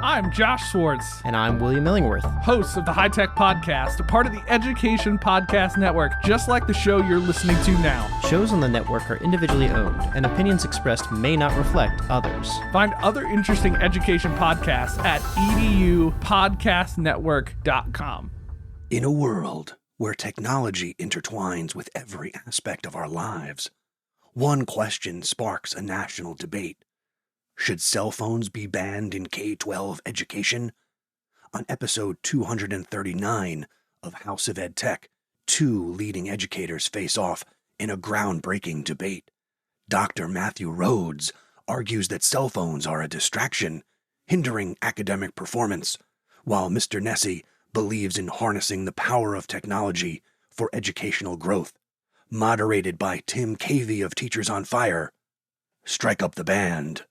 I'm Josh Swartz. And I'm William Illingworth. Hosts of the High-Tech Podcast, a part of the Education Podcast Network, just like the show you're listening to now. Shows on the network are individually owned, and opinions expressed may not reflect others. Find other interesting education podcasts at edupodcastnetwork.com. In a world where technology intertwines with every aspect of our lives, one question sparks a national debate. Should cell phones be banned in K-12 education? On episode 239 of House of EdTech, two leading educators face off in a groundbreaking debate. Dr. Matthew Rhoads argues that cell phones are a distraction, hindering academic performance, while Mr. Nessie believes in harnessing the power of technology for educational growth. Moderated by Tim Cavey of Teachers on Fire. Strike up the band.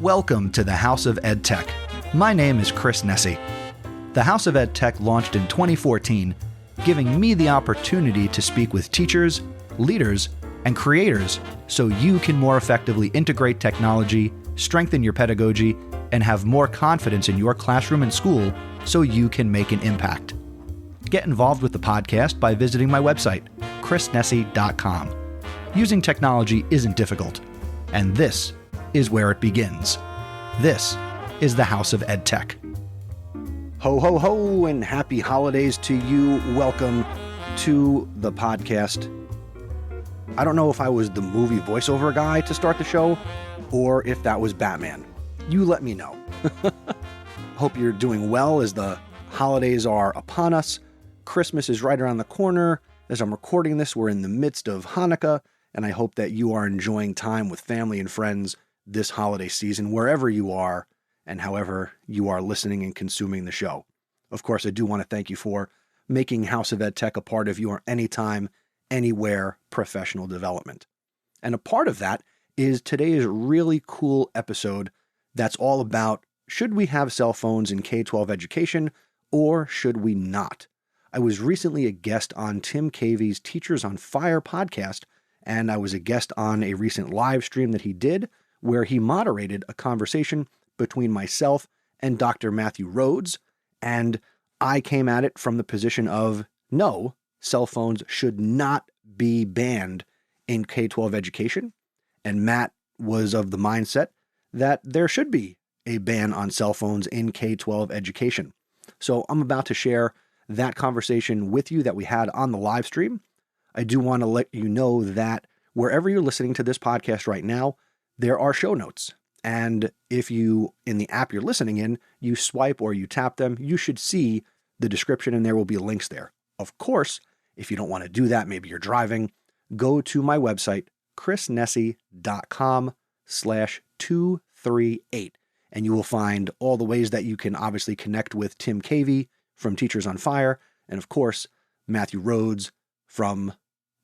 Welcome to the House of EdTech. My name is Chris Nessie. The House of EdTech launched in 2014, giving me the opportunity to speak with teachers, leaders, and creators so you can more effectively integrate technology, strengthen your pedagogy, and have more confidence in your classroom and school so you can make an impact. Get involved with the podcast by visiting my website, chrisnessie.com. Using technology isn't difficult, and this is where it begins. This is the House of EdTech. Ho, ho, ho, and happy holidays to you. Welcome to the podcast. I don't know if I was the movie voiceover guy to start the show, or if that was Batman. You let me know. Hope you're doing well as the holidays are upon us. Christmas is right around the corner. As I'm recording this, we're in the midst of Hanukkah, and I hope that you are enjoying time with family and friends this holiday season, wherever you are and however you are listening and consuming the show. Of course, I do want to thank you for making House of EdTech a part of your anytime, anywhere professional development. And a part of that is today's really cool episode that's all about, should we have cell phones in K-12 education or should we not? I was recently a guest on Tim Cavey's Teachers on Fire podcast, and I was a guest on a recent live stream that he did where he moderated a conversation between myself and Dr. Matthew Rhoads, and I came at it from the position of, no, cell phones should not be banned in K-12 education, and Matt was of the mindset that there should be a ban on cell phones in K-12 education. So I'm about to share that conversation with you that we had on the live stream. I do want to let you know that wherever you're listening to this podcast right now, there are show notes. And if you, in the app you're listening in, you swipe or you tap them, you should see the description and there will be links there. Of course, if you don't want to do that, maybe you're driving, go to my website, chrisnessie.com/238, and you will find all the ways that you can obviously connect with Tim Cavey from Teachers on Fire, and of course, Matthew Rhoads from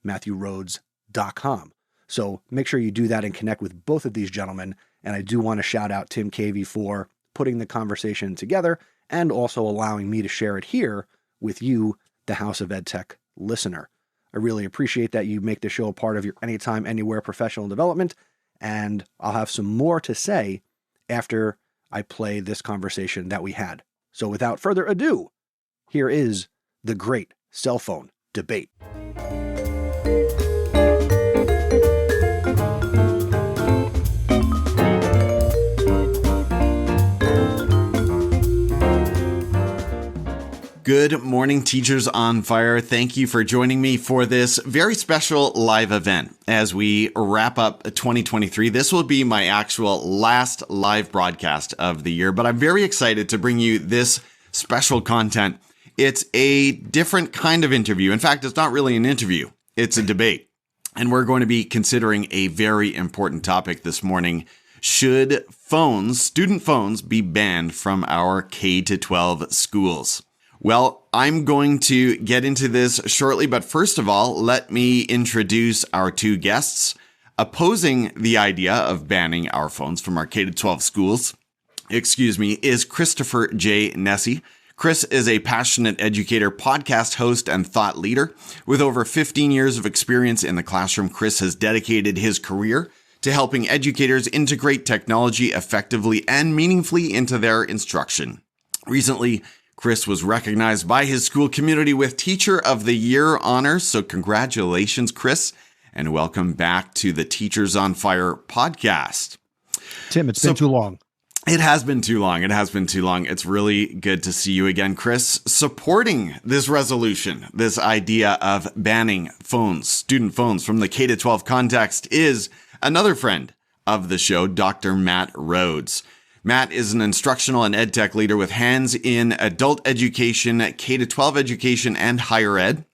MatthewRhoads.com. So make sure you do that and connect with both of these gentlemen. And I do want to shout out Tim Cavey for putting the conversation together and also allowing me to share it here with you, the House of EdTech listener. I really appreciate that you make the show a part of your anytime, anywhere professional development. And I'll have some more to say after I play this conversation that we had. So without further ado, here is the great cell phone debate. Good morning, Teachers on Fire. Thank you for joining me for this very special live event as we wrap up 2023. This will be my actual last live broadcast of the year, but I'm very excited to bring you this special content. It's a different kind of interview. In fact, it's not really an interview. It's a debate. And we're going to be considering a very important topic this morning. Should student phones, be banned from our K-12 schools? Well, I'm going to get into this shortly, but first of all, let me introduce our two guests. Opposing the idea of banning our phones from our K-12 schools, is Christopher J. Nessie. Chris is a passionate educator, podcast host, and thought leader. With over 15 years of experience in the classroom, Chris has dedicated his career to helping educators integrate technology effectively and meaningfully into their instruction. Recently, Chris was recognized by his school community with Teacher of the Year honors. So congratulations, Chris, and welcome back to the Teachers on Fire podcast. Tim, it's been too long. It has been too long. It's really good to see you again, Chris, supporting this resolution. This idea of banning phones, student phones from the K-12 context is another friend of the show, Dr. Matt Rhoads. Matt is an instructional and EdTech leader with hands in adult education, K-12 education, and higher ed.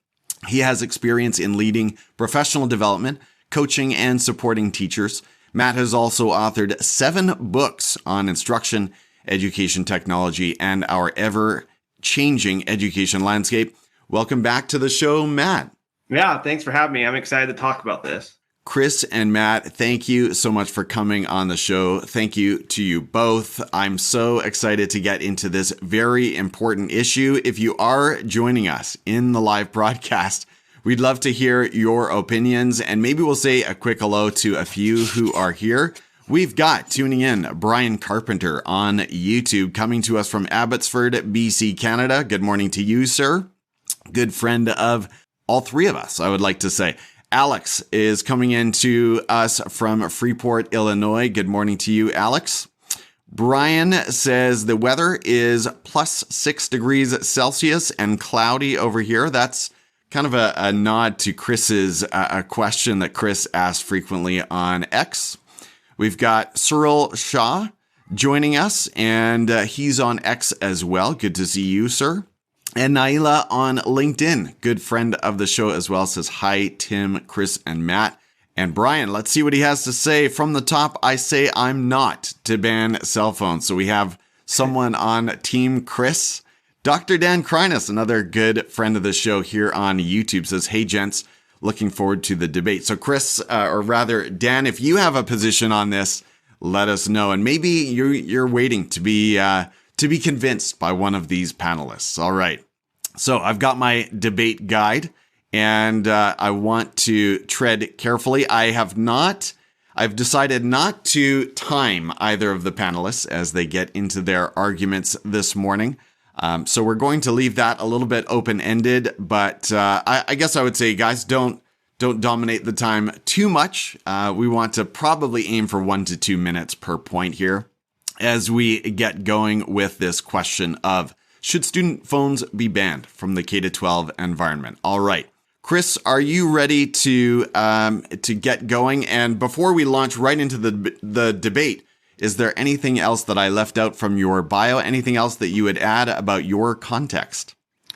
He has experience in leading professional development, coaching, and supporting teachers. Matt has also authored 7 books on instruction, education technology, and our ever-changing education landscape. Welcome back to the show, Matt. Yeah, thanks for having me. I'm excited to talk about this. Chris and Matt, thank you so much for coming on the show. Thank you to you both. I'm so excited to get into this very important issue. If you are joining us in the live broadcast, we'd love to hear your opinions, and maybe we'll say a quick hello to a few who are here. We've got, tuning in, Brian Carpenter on YouTube, coming to us from Abbotsford, BC, Canada. Good morning to you, sir. Good friend of all three of us, I would like to say. Alex is coming in to us from Freeport, Illinois. Good morning to you, Alex. Brian says the weather is plus 6 degrees Celsius and cloudy over here. That's kind of a nod to Chris's a question that Chris asked frequently on X. We've got Cyril Shaw joining us, and he's on X as well. Good to see you, sir. And Naila on LinkedIn, good friend of the show as well, says, hi, Tim, Chris, and Matt. And Brian, let's see what he has to say. From the top, I say I'm not to ban cell phones. So we have someone on Team Chris. Dr. Dan Krynas, another good friend of the show here on YouTube, says, hey, gents, looking forward to the debate. So Chris, or rather, Dan, if you have a position on this, let us know. And maybe you're waiting to be convinced by one of these panelists. All right. So I've got my debate guide, and I want to tread carefully. I've decided not to time either of the panelists as they get into their arguments this morning. So we're going to leave that a little bit open-ended, but I guess I would say, guys, don't dominate the time too much. We want to probably aim for 1 to 2 minutes per point here as we get going with this question of, should student phones be banned from the K-12 environment? All right. Chris, are you ready to get going? And before we launch right into the debate, is there anything else that I left out from your bio? Anything else that you would add about your context?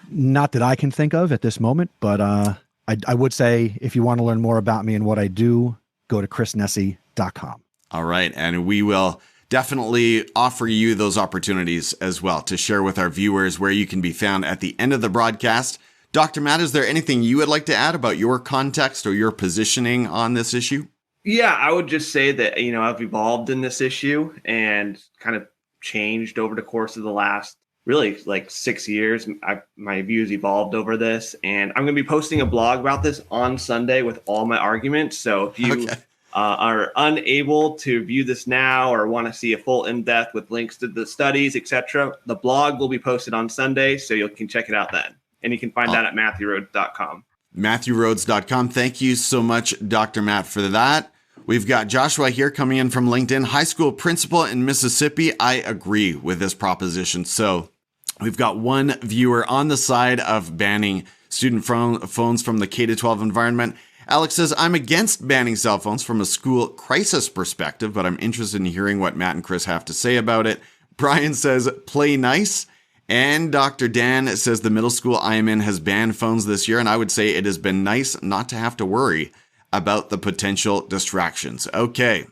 Not that I can think of at this moment, but I would say if you want to learn more about me and what I do, go to chrisnessy.com. All right. And we will definitely offer you those opportunities as well to share with our viewers where you can be found at the end of the broadcast. Dr. Matt, is there anything you would like to add about your context or your positioning on this issue? Yeah, I would just say that, I've evolved in this issue and kind of changed over the course of the last really like 6 years. My views evolved over this, and I'm going to be posting a blog about this on Sunday with all my arguments. So if you are unable to view this now or want to see a full in-depth with links to the studies, etc., the blog will be posted on Sunday, so you can check it out then. And you can find that at MatthewRhoads.com. MatthewRhoads.com. Thank you so much, Dr. Matt, for that. We've got Joshua here coming in from LinkedIn. High school principal in Mississippi. I agree with this proposition. So we've got one viewer on the side of banning student phones from the K-12 environment. Alex says, I'm against banning cell phones from a school crisis perspective, but I'm interested in hearing what Matt and Chris have to say about it. Brian says, play nice. And Dr. Dan says the middle school I am in has banned phones this year, and I would say it has been nice not to have to worry about the potential distractions. Okay.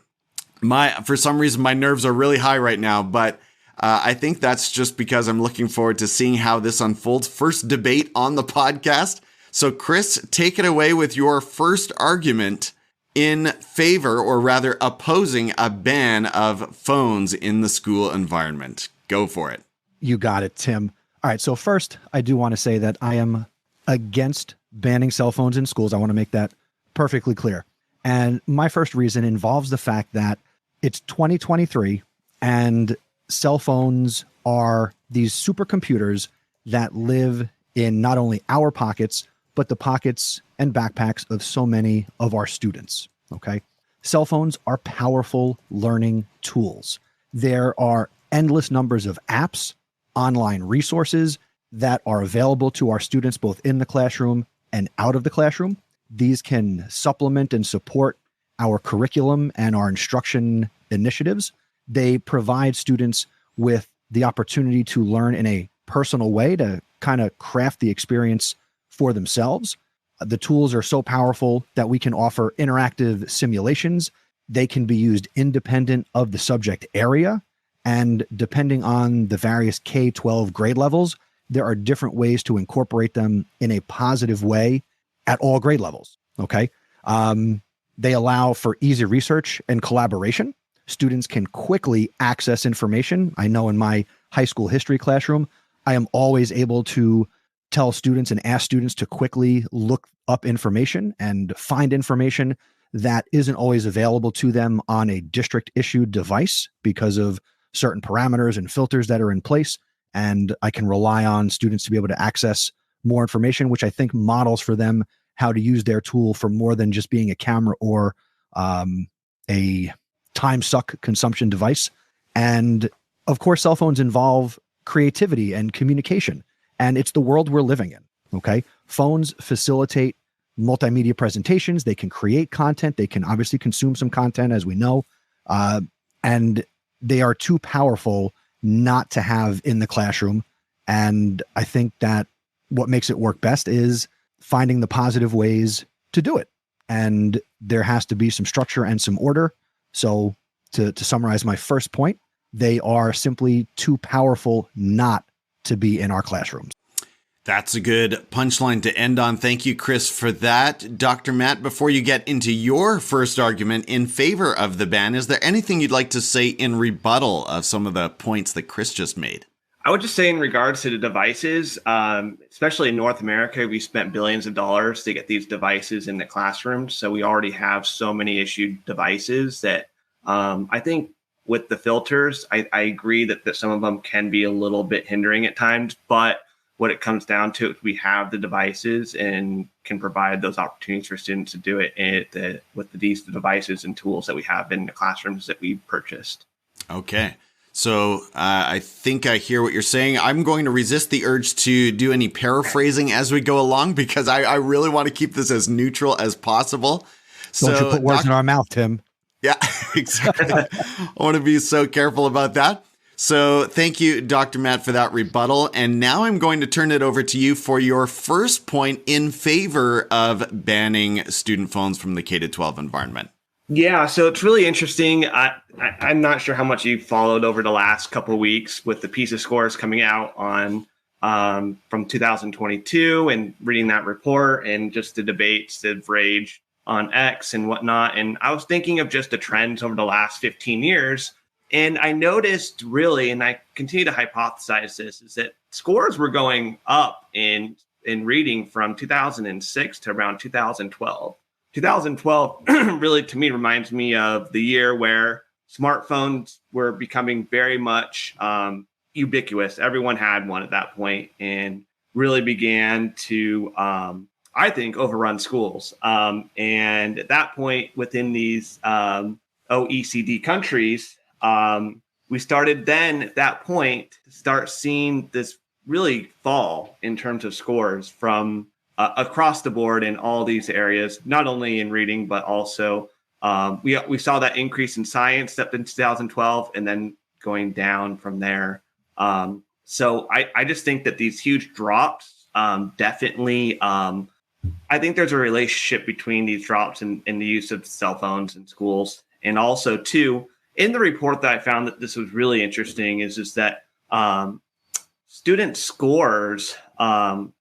For some reason, my nerves are really high right now, but I think that's just because I'm looking forward to seeing how this unfolds. First debate on the podcast. So Chris, take it away with your first argument in favor, or rather opposing, a ban of phones in the school environment. Go for it. You got it, Tim. All right. So first, I do want to say that I am against banning cell phones in schools. I want to make that perfectly clear. And my first reason involves the fact that it's 2023 and cell phones are these supercomputers that live in not only our pockets, but the pockets and backpacks of so many of our students. Okay. Cell phones are powerful learning tools. There are endless numbers of apps, online resources that are available to our students both in the classroom and out of the classroom. These can supplement and support our curriculum and our instruction initiatives. They provide students with the opportunity to learn in a personal way, to kind of craft the experience for themselves. The tools are so powerful that we can offer interactive simulations. They can be used independent of the subject area. And depending on the various K-12 grade levels, there are different ways to incorporate them in a positive way at all grade levels. Okay. They allow for easy research and collaboration. Students can quickly access information. I know in my high school history classroom, I am always able to tell students and ask students to quickly look up information and find information that isn't always available to them on a district issued device because of certain parameters and filters that are in place. And I can rely on students to be able to access more information, which I think models for them how to use their tool for more than just being a camera or a time suck consumption device. And of course, cell phones involve creativity and communication, and it's the world we're living in. Okay. Phones facilitate multimedia presentations. They can create content. They can obviously consume some content, as we know. And they are too powerful not to have in the classroom. And I think that what makes it work best is finding the positive ways to do it. And there has to be some structure and some order. So to summarize my first point, they are simply too powerful not to be in our classrooms. That's a good punchline to end on. Thank you, Chris, for that. Dr. Matt, before you get into your first argument in favor of the ban, is there anything you'd like to say in rebuttal of some of the points that Chris just made? I would just say in regards to the devices, especially in North America, we spent billions of dollars to get these devices in the classrooms. So we already have so many issued devices that I think with the filters, I agree that some of them can be a little bit hindering at times. But what it comes down to is we have the devices and can provide those opportunities for students to do it with these devices and tools that we have in the classrooms that we purchased. Okay. So I think I hear what you're saying. I'm going to resist the urge to do any paraphrasing as we go along because I really want to keep this as neutral as possible. Don't you put words in our mouth, Tim. Yeah, exactly. I want to be so careful about that. So thank you, Dr. Matt, for that rebuttal. And now I'm going to turn it over to you for your first point in favor of banning student phones from the K-12 environment. Yeah, so it's really interesting. I'm not sure how much you've followed over the last couple of weeks with the PISA scores coming out on from 2022 and reading that report and just the debates that have raged on X and whatnot. And I was thinking of just the trends over the last 15 years. And I noticed really, and I continue to hypothesize this, is that scores were going up in reading from 2006 to around 2012. 2012 really, to me, reminds me of the year where smartphones were becoming very much ubiquitous. Everyone had one at that point and really began to, I think, overrun schools. And at that point, within these OECD countries, we started then at that point to start seeing this really fall in terms of scores from across the board in all these areas, not only in reading, but also we saw that increase in science up in 2012 and then going down from there. So I just think that these huge drops definitely, I think there's a relationship between these drops and the use of cell phones in schools. And also, too, in the report that I found that this was really interesting is that student scores,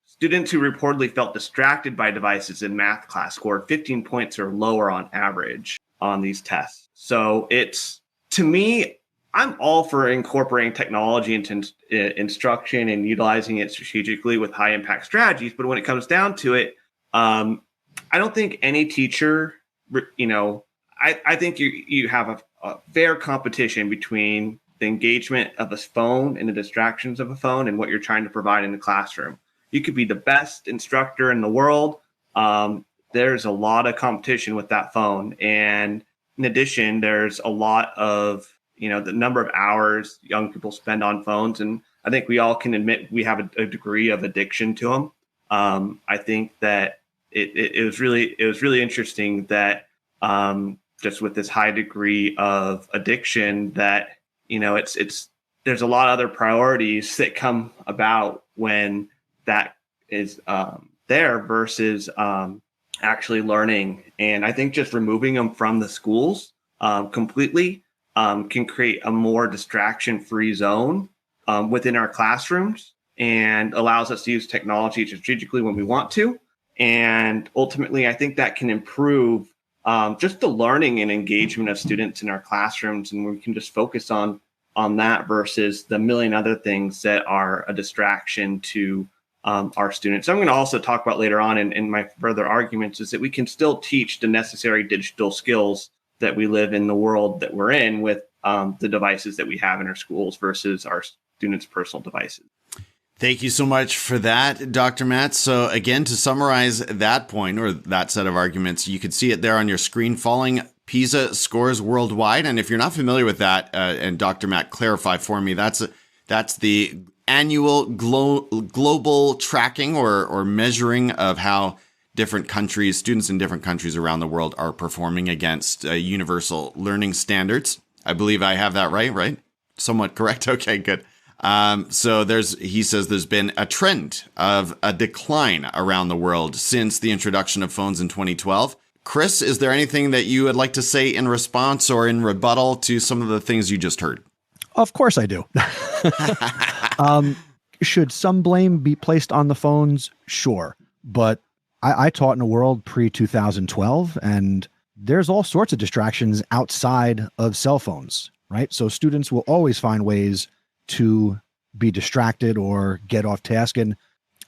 students who reportedly felt distracted by devices in math class scored 15 points or lower on average on these tests. So it's, to me, I'm all for incorporating technology into instruction and utilizing it strategically with high impact strategies. But when it comes down to it, I don't think any teacher, I think you have a fair competition between the engagement of a phone and the distractions of a phone and what you're trying to provide in the classroom. You could be the best instructor in the world. There's a lot of competition with that phone. And in addition, there's a lot of, the number of hours young people spend on phones. And I think we all can admit we have a degree of addiction to them. I think that it was really interesting that just with this high degree of addiction that, there's a lot of other priorities that come about when that is there versus actually learning. And I think just removing them from the schools completely can create a more distraction-free zone within our classrooms and allows us to use technology strategically when we want to. And ultimately, I think that can improve just the learning and engagement of students in our classrooms. And we can just focus on that versus the million other things that are a distraction to our students. So I'm going to also talk about later on in my further arguments is that we can still teach the necessary digital skills that we live in the world that we're in with the devices that we have in our schools versus our students' personal devices. Thank you so much for that, Dr. Matt. So again, to summarize that point or that set of arguments, you can see it there on your screen, falling PISA scores worldwide. And if you're not familiar with that, and Dr. Matt, clarify for me, that's the annual global tracking or measuring of how different countries, students in different countries around the world are performing against universal learning standards. I believe I have that right? Somewhat correct. Okay, good. So he says there's been a trend of a decline around the world since the introduction of phones in 2012. Chris, is there anything that you would like to say in response or in rebuttal to some of the things you just heard? Of course I do. Should some blame be placed on the phones? Sure. But I taught in a world pre-2012, and there's all sorts of distractions outside of cell phones, right? So students will always find ways to be distracted or get off task. And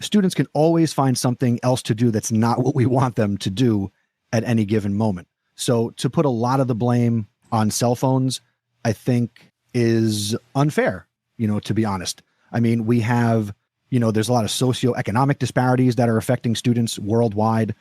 students can always find something else to do that's not what we want them to do at any given moment. So to put a lot of the blame on cell phones, I think is unfair, to be honest. I mean, we have, there's a lot of socioeconomic disparities that are affecting students worldwide.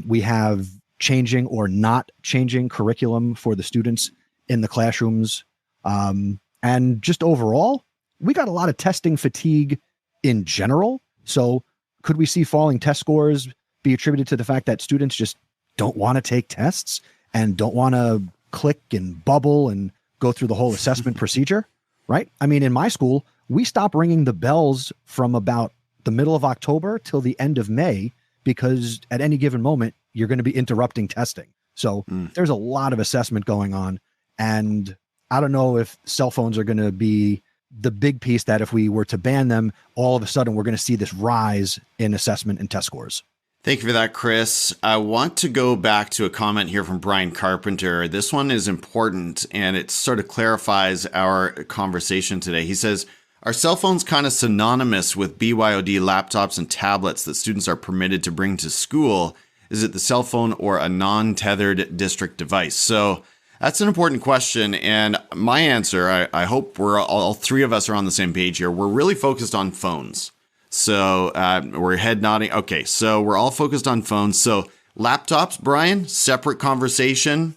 We have changing or not changing curriculum for the students in the classrooms. And just overall, we got a lot of testing fatigue in general. So could we see falling test scores be attributed to the fact that students just don't want to take tests and don't want to click and bubble and go through the whole assessment procedure, right? I mean, in my school, we stop ringing the bells from about the middle of October till the end of May, because at any given moment, you're going to be interrupting testing. So there's a lot of assessment going on. And I don't know if cell phones are going to be the big piece that if we were to ban them, all of a sudden we're going to see this rise in assessment and test scores. Thank you for that, Chris. I want to go back to a comment here from Brian Carpenter. This one is important, and it sort of clarifies our conversation today. He says, are cell phones kind of synonymous with BYOD laptops and tablets that students are permitted to bring to school? Is it the cell phone or a non-tethered district device? So that's an important question. And my answer, I hope we're all three of us are on the same page here. We're really focused on phones. So we're head nodding. Okay, so we're all focused on phones. So laptops, Brian, separate conversation.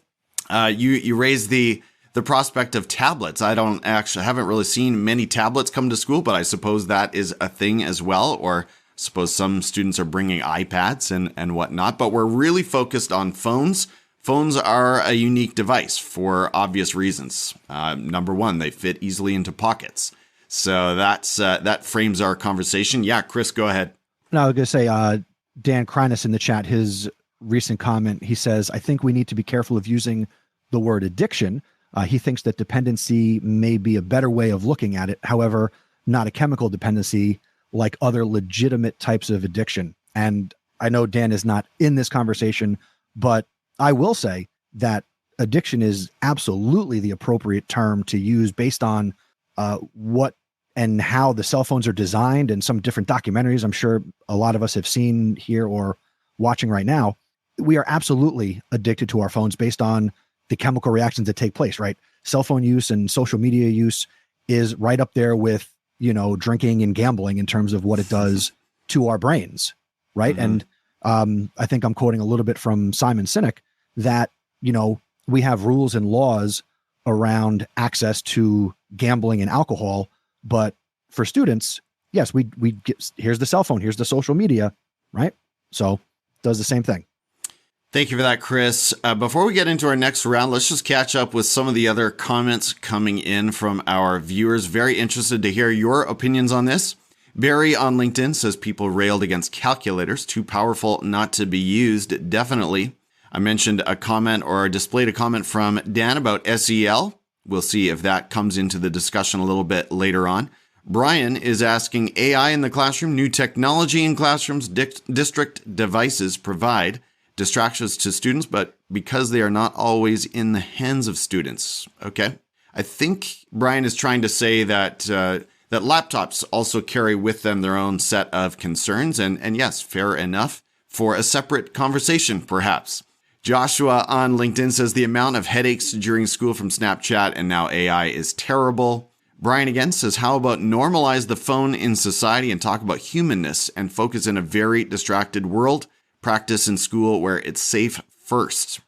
You raised the prospect of tablets. I haven't really seen many tablets come to school, but I suppose that is a thing as well. Or I suppose some students are bringing iPads and whatnot. But we're really focused on phones. Phones are a unique device for obvious reasons. Number one, they fit easily into pockets. So that frames our conversation. Yeah, Chris, go ahead. No, I was going to say, Dan Krynas in the chat, his recent comment, he says, I think we need to be careful of using the word addiction. He thinks that dependency may be a better way of looking at it. However, not a chemical dependency like other legitimate types of addiction. And I know Dan is not in this conversation, but I will say that addiction is absolutely the appropriate term to use based on what and how the cell phones are designed, and some different documentaries I'm sure a lot of us have seen here or watching right now. We are absolutely addicted to our phones based on the chemical reactions that take place, right? Cell phone use and social media use is right up there with, drinking and gambling in terms of what it does to our brains, right? And I think I'm quoting a little bit from Simon Sinek that, we have rules and laws around access to gambling and alcohol, but for students, yes, we get, here's the cell phone, here's the social media, right? So it does the same thing. Thank you for that, Chris. Before we get into our next round, let's just catch up with some of the other comments coming in from our viewers. Very interested to hear your opinions on this. Barry on LinkedIn says people railed against calculators, too powerful not to be used. Definitely. I mentioned a comment or displayed a comment from Dan about SEL. We'll see if that comes into the discussion a little bit later on. Brian is asking, AI in the classroom, new technology in classrooms, district devices provide distractions to students, but because they are not always in the hands of students. Okay. I think Brian is trying to say that that laptops also carry with them their own set of concerns. And yes, fair enough for a separate conversation, perhaps. Joshua on LinkedIn says the amount of headaches during school from Snapchat and now AI is terrible. Brian again says, how about normalize the phone in society and talk about humanness and focus in a very distracted world? Practice in school where it's safe first.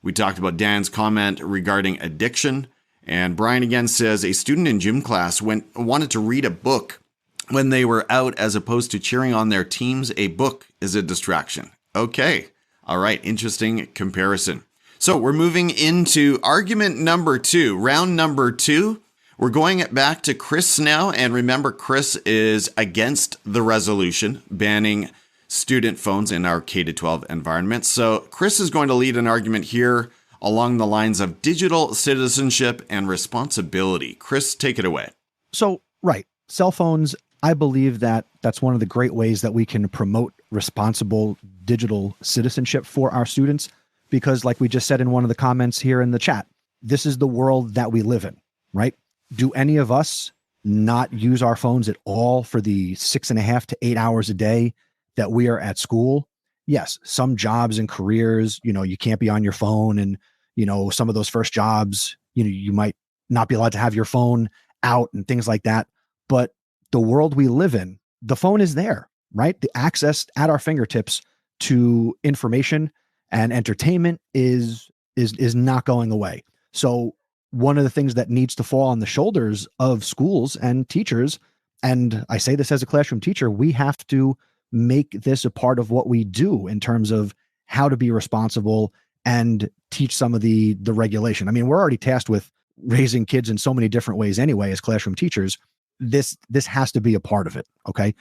We talked about Dan's comment regarding addiction. And Brian again says a student in gym class wanted to read a book when they were out as opposed to cheering on their teams. A book is a distraction. Okay. All right. Interesting comparison. So we're moving into argument number 2, round number 2. We're going back to Chris now. And remember, Chris is against the resolution banning student phones in our K-12 environment. So Chris is going to lead an argument here along the lines of digital citizenship and responsibility. Chris, take it away. So, right. Cell phones, I believe that that's one of the great ways that we can promote responsible digital citizenship for our students. Because like we just said in one of the comments here in the chat, this is the world that we live in, right? Do any of us not use our phones at all for the 6.5 to 8 hours a day that we are at school? Yes, some jobs and careers, you can't be on your phone, and, some of those first jobs, you might not be allowed to have your phone out and things like that. But the world we live in, the phone is there, right? The access at our fingertips to information and entertainment is not going away. So one of the things that needs to fall on the shoulders of schools and teachers, and I say this as a classroom teacher, we have to make this a part of what we do in terms of how to be responsible and teach some of the regulation. I mean, we're already tasked with raising kids in so many different ways anyway as classroom teachers. This has to be a part of it. Okay.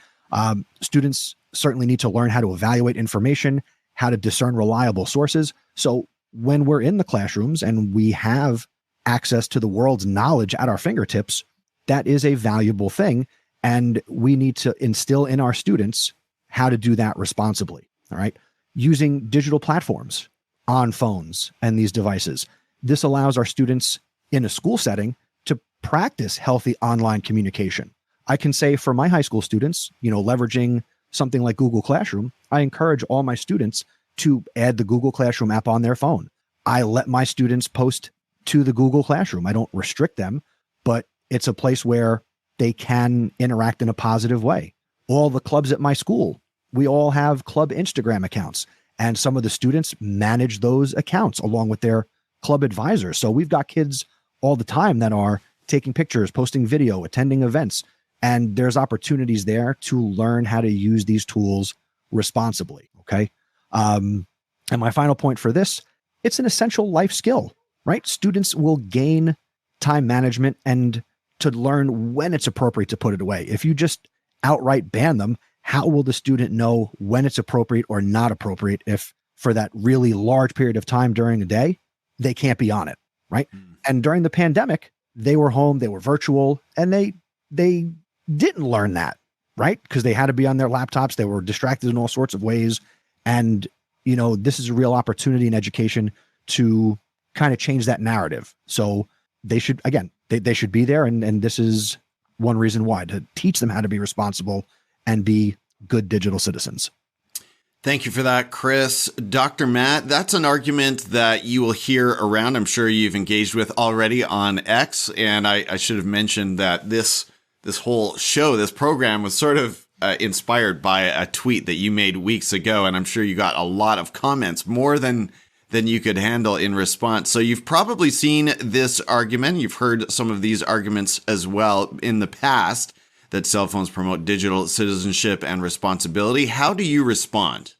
Students certainly need to learn how to evaluate information, how to discern reliable sources. So when we're in the classrooms and we have access to the world's knowledge at our fingertips, that is a valuable thing. And we need to instill in our students how to do that responsibly. All right. Using digital platforms on phones and these devices. This allows our students in a school setting to practice healthy online communication. I can say for my high school students, leveraging something like Google Classroom, I encourage all my students to add the Google Classroom app on their phone. I let my students post to the Google Classroom. I don't restrict them, but it's a place where they can interact in a positive way. All the clubs at my school, we all have club Instagram accounts, and some of the students manage those accounts along with their club advisors. So we've got kids all the time that are taking pictures, posting video, attending events, and there's opportunities there to learn how to use these tools responsibly. Okay. And my final point for this, it's an essential life skill, right? Students will gain time management and to learn when it's appropriate to put it away. If you just outright ban them, how will the student know when it's appropriate or not appropriate if for that really large period of time during the day, they can't be on it, right? And during the pandemic, they were home, they were virtual, and they didn't learn that, right? Because they had to be on their laptops, they were distracted in all sorts of ways. And, this is a real opportunity in education to kind of change that narrative. So they should, again, they should be there. And this is one reason why, to teach them how to be responsible and be good digital citizens. Thank you for that, Chris. Dr. Matt, that's an argument that you will hear around. I'm sure you've engaged with already on X. And I should have mentioned that this whole show, this program was sort of inspired by a tweet that you made weeks ago. And I'm sure you got a lot of comments, more than you could handle in response. So you've probably seen this argument. You've heard some of these arguments as well in the past, that cell phones promote digital citizenship and responsibility. How do you respond?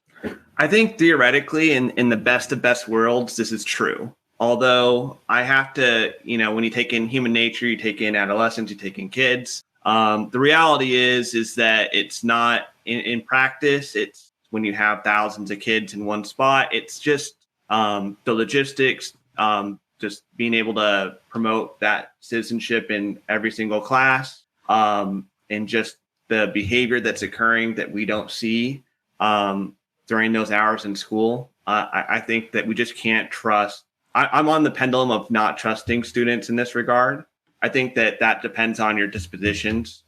I think theoretically, in the best of best worlds, this is true. Although I have to, when you take in human nature, you take in adolescents, you take in kids. The reality is that it's not in practice. It's when you have thousands of kids in one spot. It's just the logistics, just being able to promote that citizenship in every single class. And just the behavior that's occurring that we don't see during those hours in school. I think that we just can't trust. I'm on the pendulum of not trusting students in this regard. I think that depends on your dispositions.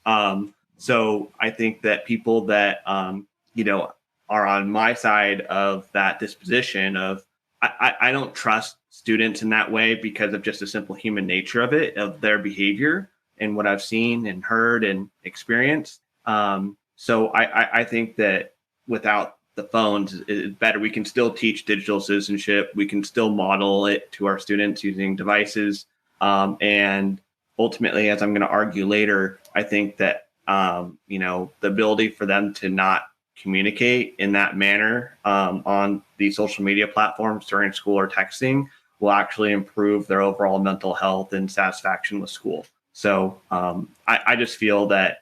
So I think that people that, are on my side of that disposition of, I don't trust students in that way because of just the simple human nature of it, of their behavior and what I've seen and heard and experienced. So I think that without the phones, it's better. We can still teach digital citizenship. We can still model it to our students using devices. And ultimately, as I'm going to argue later, I think that, the ability for them to not communicate in that manner on the social media platforms during school or texting will actually improve their overall mental health and satisfaction with school. So I just feel that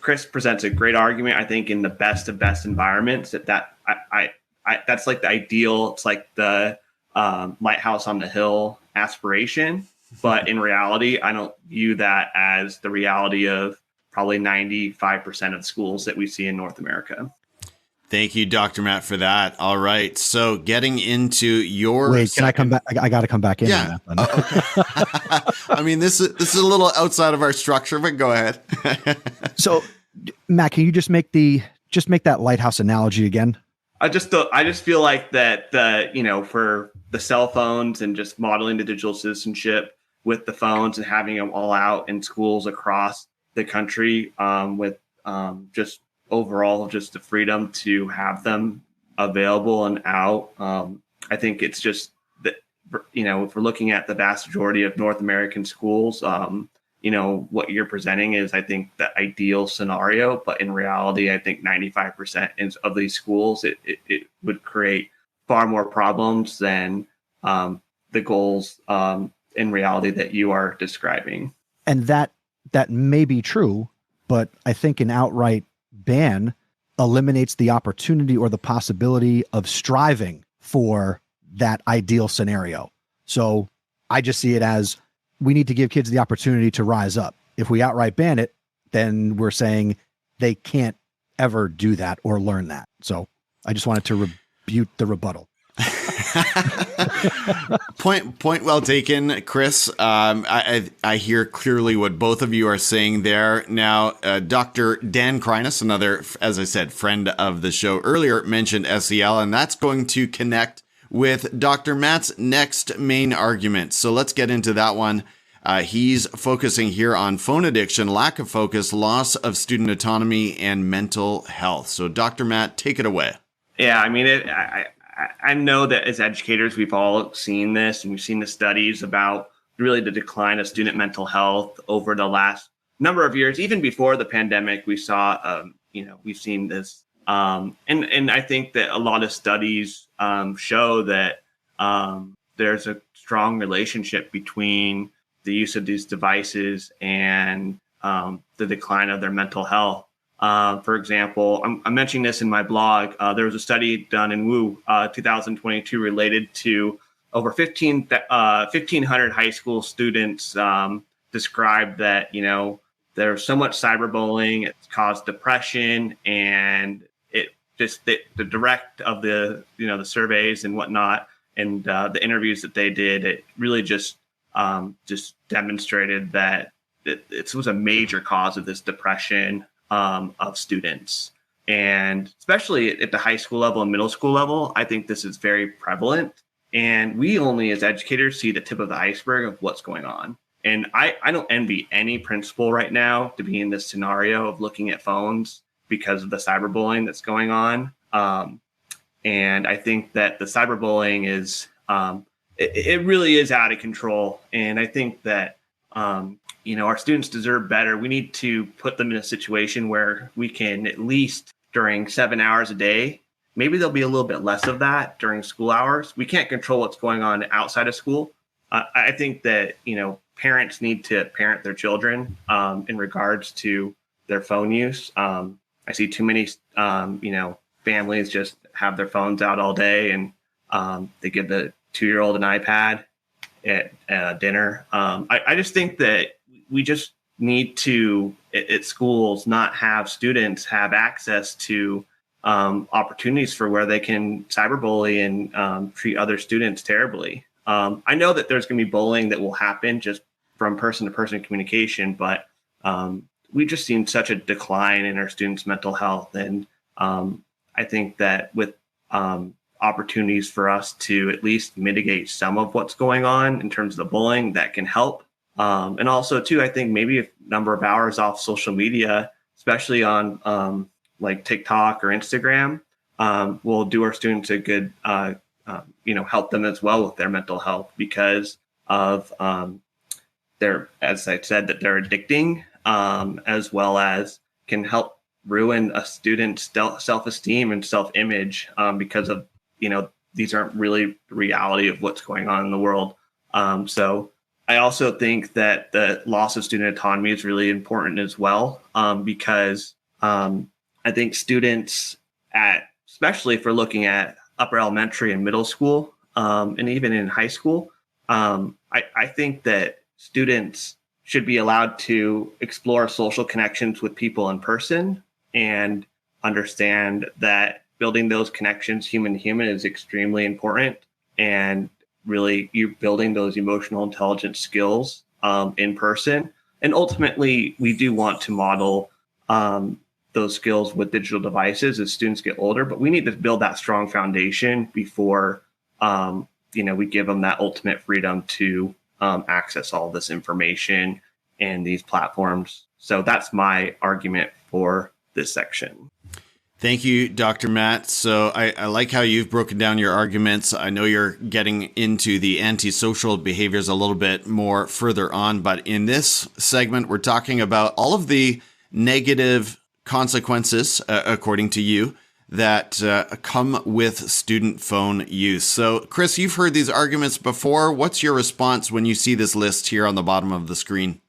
Chris presents a great argument. I think in the best of best environments, that's like the ideal. It's like the lighthouse on the hill aspiration. But in reality, I don't view that as the reality of probably 95% of schools that we see in North America. Thank you, Dr. Matt, for that. All right. So getting into your... Wait, can I come back? I got to come back in. Yeah. On that okay. I mean, this is a little outside of our structure, but go ahead. So, Matt, can you just make that lighthouse analogy again? I just feel like that for the cell phones and just modeling the digital citizenship with the phones and having them all out in schools across the country with just overall just the freedom to have them available and out. I think it's just that, if we're looking at the vast majority of North American schools, what you're presenting is, I think, the ideal scenario. But in reality, I think 95% of these schools, it would create far more problems than the goals in reality that you are describing. And that may be true, but I think an outright ban eliminates the opportunity or the possibility of striving for that ideal scenario. So I just see it as we need to give kids the opportunity to rise up. If we outright ban it, then we're saying they can't ever do that or learn that. So I just wanted to rebut the rebuttal. Point well taken, Chris. I hear clearly what both of you are saying there. Now, Dr. Dan Krynas, another, as I said, friend of the show earlier, mentioned SEL, and that's going to connect with Dr. Matt's next main argument. So let's get into that one. He's focusing here on phone addiction, lack of focus, loss of student autonomy, and mental health. So Dr. Matt, take it away. Yeah, I mean, I know that as educators, we've all seen this, and we've seen the studies about really the decline of student mental health over the last number of years. Even before the pandemic, we saw, we've seen this. And I think that a lot of studies show that there's a strong relationship between the use of these devices and the decline of their mental health. For example, I'm mentioning this in my blog. There was a study done in WU 2022 related to over 1,500 high school students described that, there's so much cyberbullying, it's caused depression, and it just the direct of the, the surveys and whatnot and the interviews that they did, it really just demonstrated that it was a major cause of this depression of students. And especially at the high school level and middle school level, I think this is very prevalent. And we only as educators see the tip of the iceberg of what's going on. And I don't envy any principal right now to be in this scenario of looking at phones because of the cyberbullying that's going on. And I think that the cyberbullying is, it really is out of control. And I think that, our students deserve better. We need to put them in a situation where we can, at least during 7 hours a day, maybe there'll be a little bit less of that during school hours. We can't control what's going on outside of school. I think that, parents need to parent their children in regards to their phone use. I see too many, families just have their phones out all day, and they give the 2-year-old an iPad at dinner. I just think that we just need to, at schools, not have students have access to opportunities for where they can cyberbully and treat other students terribly. I know that there's going to be bullying that will happen just from person to person communication, but we've just seen such a decline in our students' mental health. And I think that with opportunities for us to at least mitigate some of what's going on in terms of the bullying, that can help. And also, too, I think maybe a number of hours off social media, especially on like TikTok or Instagram, will do our students a good, help them as well with their mental health, because of as I said, that they're addicting, as well as can help ruin a student's self-esteem and self-image, because of, these aren't really the reality of what's going on in the world. So I also think that the loss of student autonomy is really important as well, because I think students especially if we're looking at upper elementary and middle school, and even in high school, I think that students should be allowed to explore social connections with people in person and understand that building those connections human to human is extremely important. And really, you're building those emotional intelligence skills in person. And ultimately, we do want to model those skills with digital devices as students get older, but we need to build that strong foundation before we give them that ultimate freedom to access all this information and these platforms. So that's my argument for this section. Thank you, Dr. Matt. So I like how you've broken down your arguments. I know you're getting into the antisocial behaviors a little bit more further on, but in this segment, we're talking about all of the negative consequences, according to you, that come with student phone use. So, Chris, you've heard these arguments before. What's your response when you see this list here on the bottom of the screen?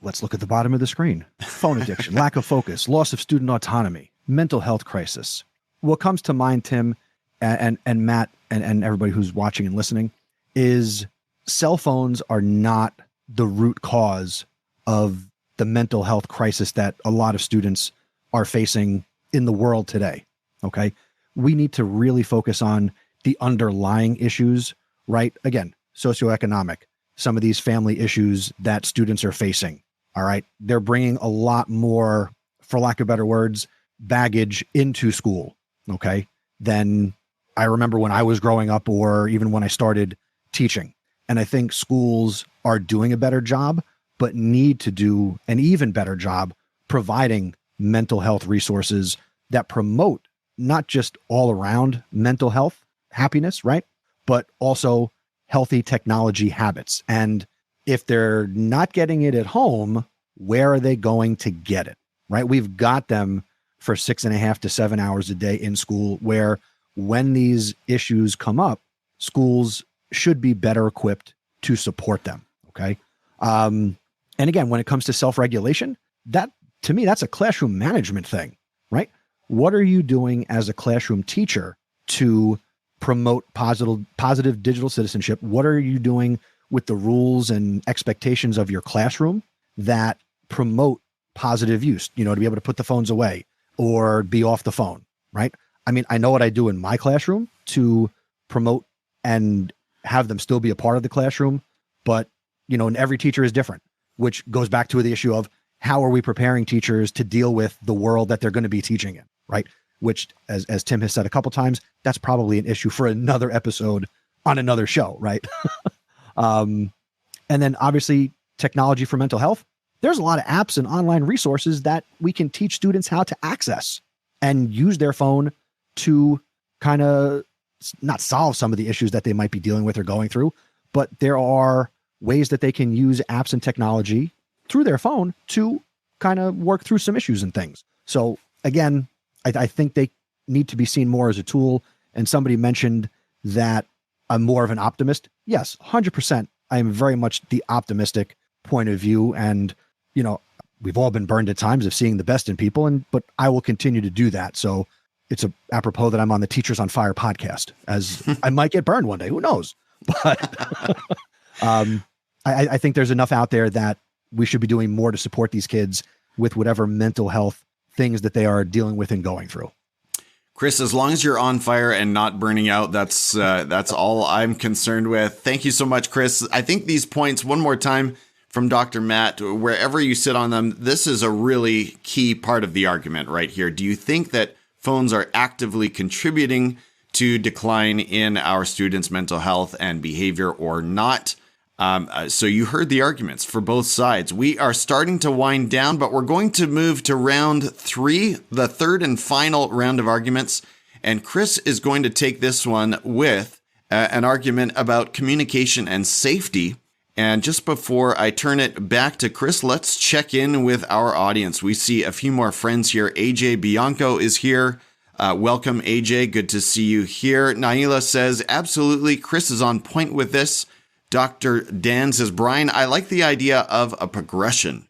Let's look at the bottom of the screen. Phone addiction, lack of focus, loss of student autonomy, mental health crisis. What comes to mind, Tim and Matt and everybody who's watching and listening, is cell phones are not the root cause of the mental health crisis that a lot of students are facing in the world today. Okay. We need to really focus on the underlying issues, right? Again, socioeconomic, some of these family issues that students are facing. All right. They're bringing a lot more, for lack of better words, baggage into school. Okay. Than I remember when I was growing up, or even when I started teaching. And I think schools are doing a better job, but need to do an even better job providing mental health resources that promote not just all around mental health, happiness, right? But also healthy technology habits. And if they're not getting it at home, where are they going to get it, right? We've got them for 6.5 to 7 hours a day in school, where when these issues come up, schools should be better equipped to support them. Okay. And again, when it comes to self-regulation, that, to me, that's a classroom management thing, right? What are you doing as a classroom teacher to promote positive digital citizenship? What are you doing with the rules and expectations of your classroom that promote positive use, to be able to put the phones away or be off the phone, right? I mean, I know what I do in my classroom to promote and have them still be a part of the classroom. But, and every teacher is different, which goes back to the issue of how are we preparing teachers to deal with the world that they're going to be teaching in, right? Which, as Tim has said a couple times, that's probably an issue for another episode on another show, right? And then obviously technology for mental health. There's a lot of apps and online resources that we can teach students how to access and use their phone to kind of not solve some of the issues that they might be dealing with or going through, but there are ways that they can use apps and technology through their phone to kind of work through some issues and things. So again, I think they need to be seen more as a tool. And somebody mentioned that I'm more of an optimist. Yes, 100%. I am very much the optimistic point of view. And, we've all been burned at times of seeing the best in people, but I will continue to do that. So it's apropos that I'm on the Teachers on Fire podcast, as I might get burned one day. Who knows? But I think there's enough out there that we should be doing more to support these kids with whatever mental health things that they are dealing with and going through. Chris, as long as you're on fire and not burning out, that's all I'm concerned with. Thank you so much, Chris. I think these points, one more time from Dr. Matt, wherever you sit on them, this is a really key part of the argument right here. Do you think that phones are actively contributing to decline in our students' mental health and behavior or not? So you heard the arguments for both sides. We are starting to wind down, but we're going to move to round 3, the third and final round of arguments. And Chris is going to take this one with an argument about communication and safety. And just before I turn it back to Chris, let's check in with our audience. We see a few more friends here. AJ Bianco is here. Welcome, AJ. Good to see you here. Naila says, absolutely, Chris is on point with this. Dr. Dan says, Brian, I like the idea of a progression.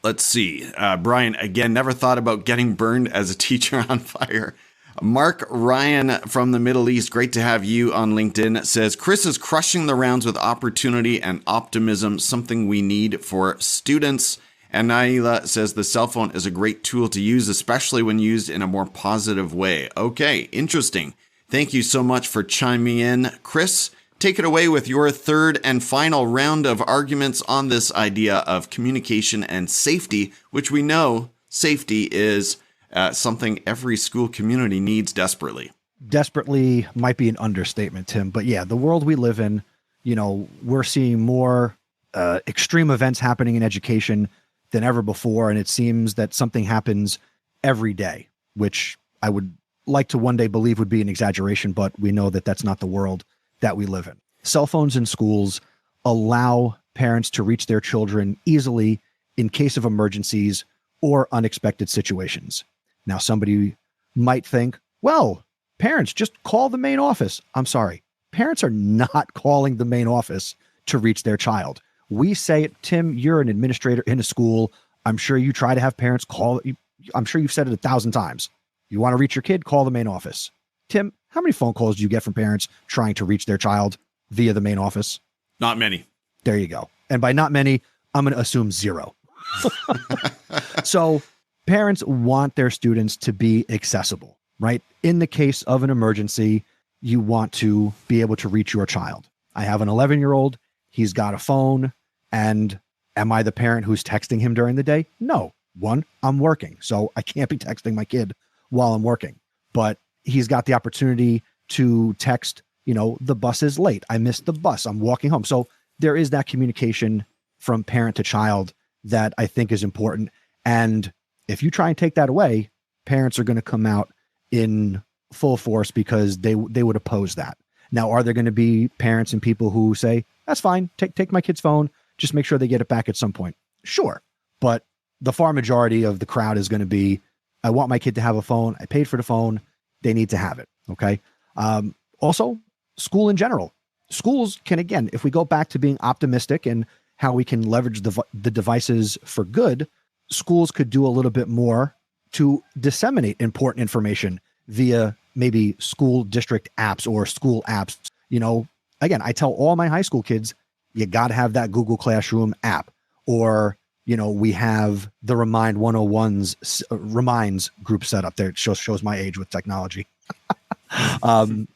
Let's see. Brian, again, never thought about getting burned as a teacher on fire. Mark Ryan from the Middle East, great to have you on LinkedIn, says, Chris is crushing the rounds with opportunity and optimism, something we need for students. And Naila says, the cell phone is a great tool to use, especially when used in a more positive way. Okay, interesting. Thank you so much for chiming in. Chris, take it away with your third and final round of arguments on this idea of communication and safety, which we know safety is something every school community needs desperately. Desperately might be an understatement, Tim, but yeah, the world we live in, we're seeing more extreme events happening in education than ever before. And it seems that something happens every day, which I would like to one day believe would be an exaggeration, but we know that that's not the world that we live in. Cell phones in schools allow parents to reach their children easily in case of emergencies or unexpected situations. Now, somebody might think, well, parents just call the main office. I'm sorry. Parents are not calling the main office to reach their child. We say it, Tim, you're an administrator in a school. I'm sure you try to have parents call. I'm sure you've said it 1,000 times. You want to reach your kid, call the main office. Tim, how many phone calls do you get from parents trying to reach their child via the main office? Not many. There you go. And by not many, I'm going to assume 0. So parents want their students to be accessible, right? In the case of an emergency, you want to be able to reach your child. I have an 11-year-old. He's got a phone. And am I the parent who's texting him during the day? No. One, I'm working, so I can't be texting my kid while I'm working. But he's got the opportunity to text, the bus is late. I missed the bus. I'm walking home. So there is that communication from parent to child that I think is important. And if you try and take that away, parents are going to come out in full force because they would oppose that. Now, are there going to be parents and people who say, that's fine, take my kid's phone, just make sure they get it back at some point? Sure. But the far majority of the crowd is going to be, I want my kid to have a phone. I paid for the phone. They need to have it. Okay. Also, school in general. Schools can, again, if we go back to being optimistic and how we can leverage the devices for good, schools could do a little bit more to disseminate important information via maybe school district apps or school apps. Again, I tell all my high school kids, you got to have that Google Classroom app, or, we have the Remind 101's Reminds group set up there. It shows my age with technology.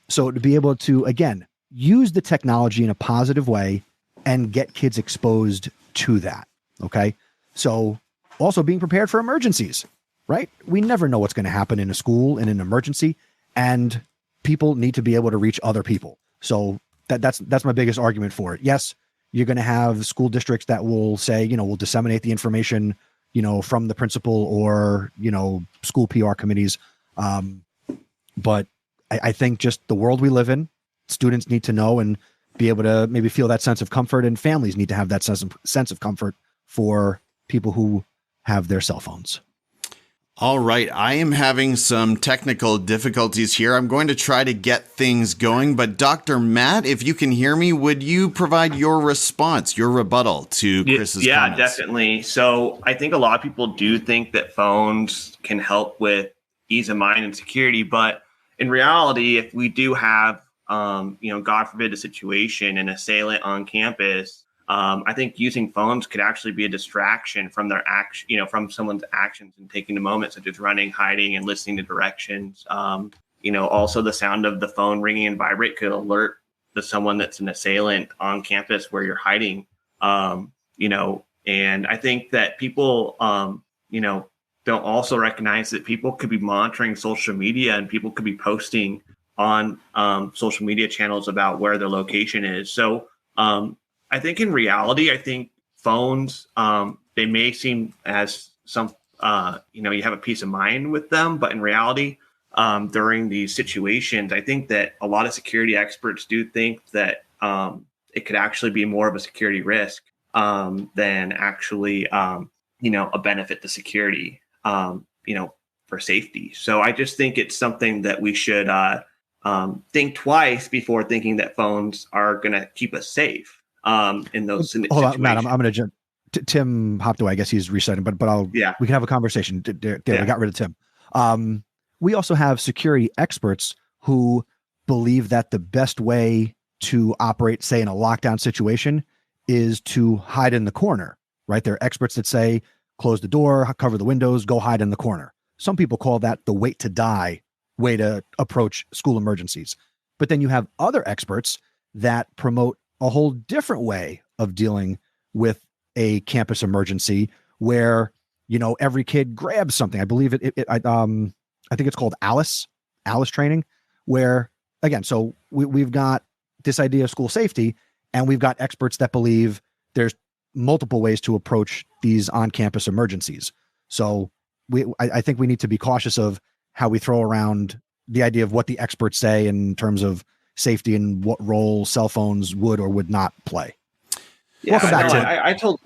So to be able to, again, use the technology in a positive way and get kids exposed to that. Okay. So also being prepared for emergencies, right? We never know what's going to happen in a school in an emergency, and people need to be able to reach other people. So that's my biggest argument for it. Yes, you're going to have school districts that will say, we'll disseminate the information, from the principal or, school PR committees. But I think just the world we live in, students need to know and be able to maybe feel that sense of comfort, and families need to have that sense of comfort for people who have their cell phones. All right. I am having some technical difficulties here. I'm going to try to get things going, but Dr. Matt, if you can hear me, would you provide your response, your rebuttal to Chris's comments? Yeah, definitely. So I think a lot of people do think that phones can help with ease of mind and security, but in reality, if we do have, God forbid, a situation, an assailant on campus, I think using phones could actually be a distraction from their action, from someone's actions, and taking a moment, such as running, hiding, and listening to directions. Also the sound of the phone ringing and vibrate could alert someone that's an assailant on campus where you're hiding. And I think that people, don't also recognize that people could be monitoring social media, and people could be posting on social media channels about where their location is. So, I think in reality, phones, they may seem as some, you have a peace of mind with them, but in reality, during these situations, I think that a lot of security experts do think that it could actually be more of a security risk than actually, a benefit to security, for safety. So I just think it's something that we should think twice before thinking that phones are going to keep us safe. In those situations. Hold on, Matt, I'm going to jump. Tim hopped away. I guess he's resetting, but we can have a conversation. There, we got rid of Tim. We also have security experts who believe that the best way to operate, say, in a lockdown situation is to hide in the corner, right? There are experts that say, close the door, cover the windows, go hide in the corner. Some people call that the wait to die way to approach school emergencies. But then you have other experts that promote a whole different way of dealing with a campus emergency where, every kid grabs something. I believe I think it's called Alice training, where again, so we've got this idea of school safety, and we've got experts that believe there's multiple ways to approach these on-campus emergencies. So I think we need to be cautious of how we throw around the idea of what the experts say in terms of safety and what role cell phones would or would not play. Yeah, welcome back, Tim.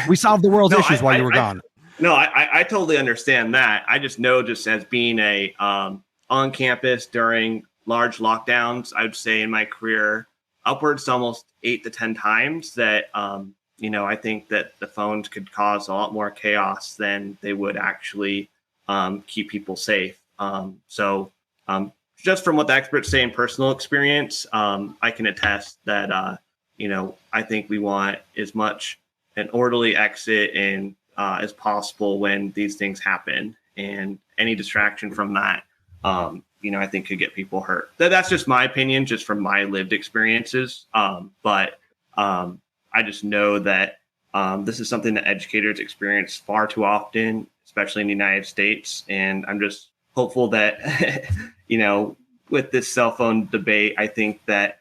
We solved the world's issues while you were gone. I totally understand that. I just know, just as being a on campus during large lockdowns, I would say in my career, upwards to almost 8 to 10 times that, I think that the phones could cause a lot more chaos than they would actually keep people safe. Just from what the experts say in personal experience, I can attest that, I think we want as much an orderly exit and as possible when these things happen, and any distraction from that, I think could get people hurt. That's just my opinion, just from my lived experiences. But I just know that this is something that educators experience far too often, especially in the United States. And I'm just hopeful that, with this cell phone debate, I think that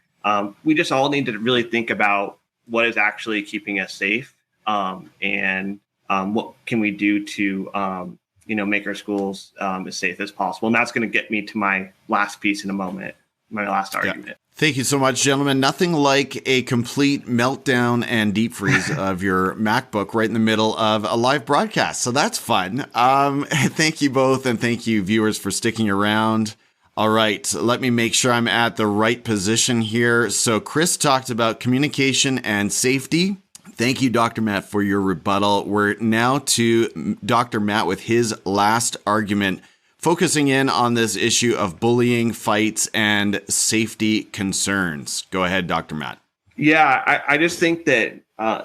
we just all need to really think about what is actually keeping us safe, and what can we do to, make our schools as safe as possible. And that's going to get me to my last piece in a moment, my last argument. Yeah. Thank you so much, gentlemen. Nothing like a complete meltdown and deep freeze of your MacBook right in the middle of a live broadcast. So that's fun. Thank you both, and thank you, viewers, for sticking around. All right, let me make sure I'm at the right position here. So Chris talked about communication and safety. Thank you, Dr. Matt, for your rebuttal. We're now to Dr. Matt with his last argument, focusing in on this issue of bullying, fights, and safety concerns. Go ahead, Dr. Matt. Yeah, I just think that